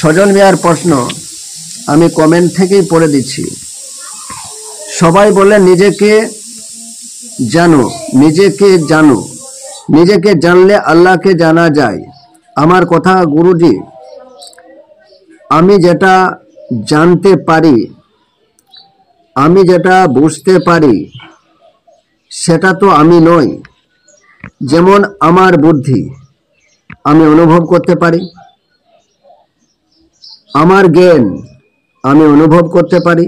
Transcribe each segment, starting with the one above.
সজল মিয়ার প্রশ্ন আমি কমেন্ট থেকেই পড়ে দিচ্ছি। সবাই বলে নিজেকে জানো, নিজেকে জানো, নিজেকে জানলে আল্লাহকে জানা যায়। আমার কথা গুরুজি, আমি যেটা জানতে পারি, আমি যেটা বুঝতে পারি সেটা তো আমি নই। যেমন আমার বুদ্ধি আমি অনুভব করতে পারি, আমার জ্ঞান আমি অনুভব করতে পারি,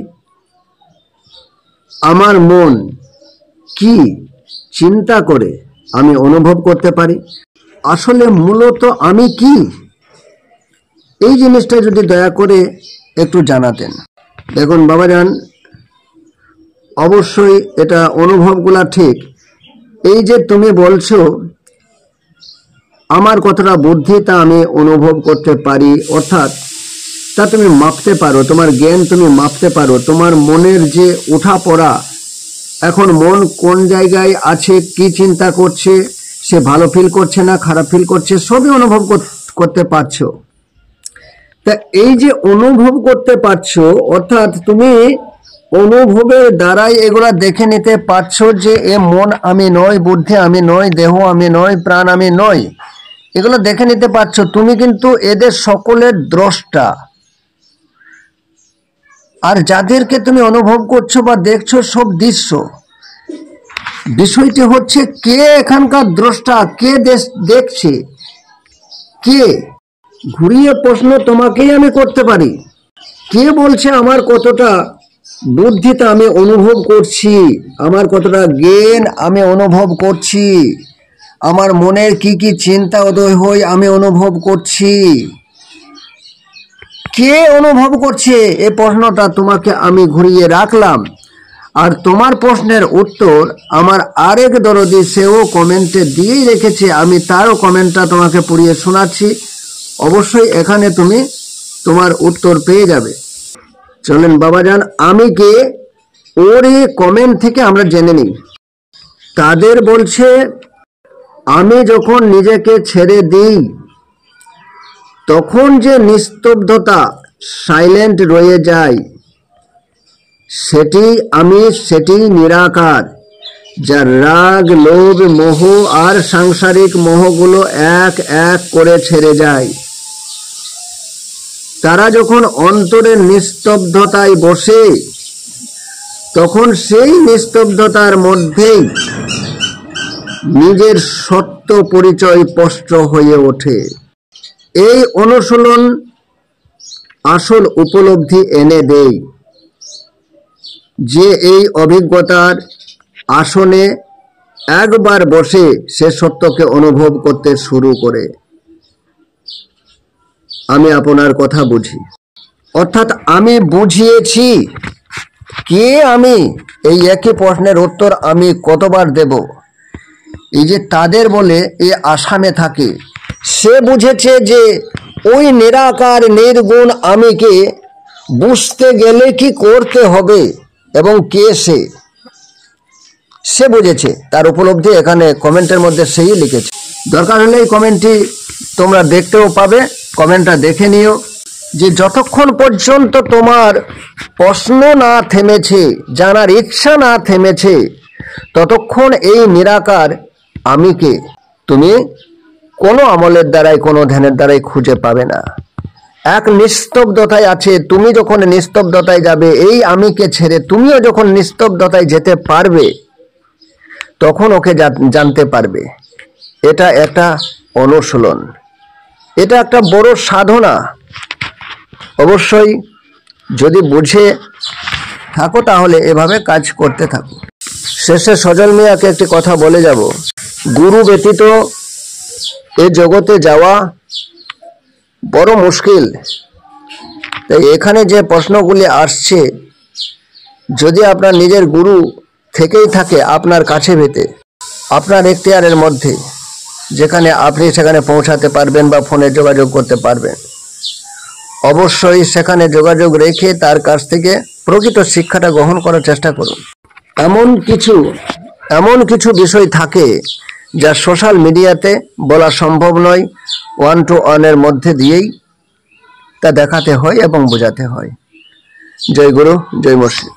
আমার মন কি চিন্তা করে আমি অনুভব করতে পারি। আসলে মূলত আমি কি, এই জিনিসটা যদি দয়া করে একটু জানাতেন। দেখুন বাবাজান, অবশ্যই এটা অনুভবগুলা ঠিক। এই যে তুমি বলছো আমার কতটা বুদ্ধি তা আমি অনুভব করতে পারি, অর্থাৎ তা তুমি মাপতে পারো, তোমার জ্ঞান তুমি মাপতে পারো, তোমার মনের যে ওঠা পড়া, এখন মন কোন জায়গায় আছে, কি চিন্তা করছে, সে ভালো ফিল করছে না খারাপ ফিল করছে, সবই অনুভব করতে পারছো। তা এই যে অনুভব করতে পারছো, অর্থাৎ তুমি অনুভবের দ্বারাই এগুলা দেখে নিতে পারছো যে এ মন আমি নয়, বুদ্ধি আমি নয়, দেহ আমি নয়, প্রাণ আমি নয়, এগুলো দেখে নিতে পারছো। তুমি কিন্তু এদের সকলের দ্রষ্টা। আর যাদেরকে তুমি অনুভব করছো বা দেখছো সব দৃশ্য। বিষয়টি হচ্ছে কে এখানকার দ্রষ্টা, কে দেখছে, কে? ঘুরিয়ে প্রশ্ন তোমাকেই আমি করতে পারি। কে বলছে আমার কতটা বুদ্ধিটা আমি অনুভব করছি, আমার কতটা জ্ঞান আমি অনুভব করছি, আমার মনের কি কি চিন্তা উদয় হয় আমি অনুভব করছি। কে অনুভব করছে, এই প্রশ্নটা তোমাকে আমি ঘুরিয়ে রাখলাম। আর তোমার প্রশ্নের উত্তর আমার আরেক দরদি, সেও কমেন্টে দিয়েই রেখেছে, আমি তারও কমেন্টটা তোমাকে পড়িয়ে শোনাচ্ছি। অবশ্যই এখানে তুমি তোমার উত্তর পেয়ে যাবে। চলেন বাবাজান, আমি কে ওর এই কমেন্ট থেকে আমরা জেনে নিই। তাদের বলছে আমি যখন নিজেকে ছেড়ে দিই তখন যে নিস্তব্ধতা, সাইলেন্ট রয়ে যায়, সেটি আমি, সেটি নিরাকার, যার রাগ লোভ মোহ আর সাংসারিক মোহগুলো এক এক করে ছেড়ে যায়। তারা যখন অন্তরের নিস্তব্ধতায় বসে তখন সেই নিস্তব্ধতার মধ্যেই নিজের সত্য পরিচয় স্পষ্ট হয়ে ওঠে। এই অনুশীলন আসল উপলব্ধি এনে দেয় যে এই অভিজ্ঞতার আসনে একবার বসে সে সত্যকে অনুভব করতে শুরু করে। আমি আপনার কথা বুঝি, অর্থাৎ আমি বুঝিয়েছি। কে আমি, এই একই প্রশ্নের উত্তর আমি কতবার দেব। এই যে তাদের বলে এই আসামে থাকে, সে বুঝেছে যে ওই নিরাকার নির্গুণ আমিকে বুঝতে গেলে কি করতে হবে এবং কে সে বুঝেছে। তার উপলব্ধি এখানে কমেন্টের মধ্যে সেই লিখেছে। দরকার হলে এই কমেন্টটি তোমরা দেখতেও পাবে, কমেন্টটা দেখে নিও। যে যতক্ষণ পর্যন্ত তোমার প্রশ্ন না থেমেছে, জানার ইচ্ছা না থেমেছে, ততক্ষণ এই নিরাকার আমিকে তুমি কোনো আমলের দ্বারাই, কোনো ধ্যানের দ্বারাই খুঁজে পাবে না। এক নিস্তব্ধতায় আছে। তুমি যখন নিস্তব্ধতায় যাবে, এই আমিকে ছেড়ে তুমিও যখন নিস্তব্ধতায় যেতে পারবে, তখন ওকে জানতে পারবে। এটা একটা অনুশীলন, এটা একটা বড় সাধনা। অবশ্যই যদি বুঝে থাকো তাহলে এভাবে কাজ করতে থাকো। শেষে সজল মিয়াকে একটি কথা বলে যাব। গুরু ব্যতীত এ জগতে যাওয়া বড় মুশকিল। তাই এখানে যে প্রশ্নগুলি আসছে, যদি আপনার নিজের গুরু থেকেই থাকে আপনার কাছে ভেতে, আপনার এখতিয়ারের মধ্যে, যেখানে আপনি সেখানে পৌঁছাতে পারবেন বা ফোনে যোগাযোগ করতে পারবেন, অবশ্যই সেখানে যোগাযোগ রেখে তার কাছ থেকে প্রকৃত শিক্ষাটা গ্রহণ করার চেষ্টা করুন। এমন কিছু বিষয় থাকে যা সোশ্যাল মিডিয়াতে বলা সম্ভব নয়, 1-to-1 এর মধ্যে দিয়েই তা দেখাতে হয় এবং বোঝাতে হয়। জয় গুরু, জয় মুর্শিদ।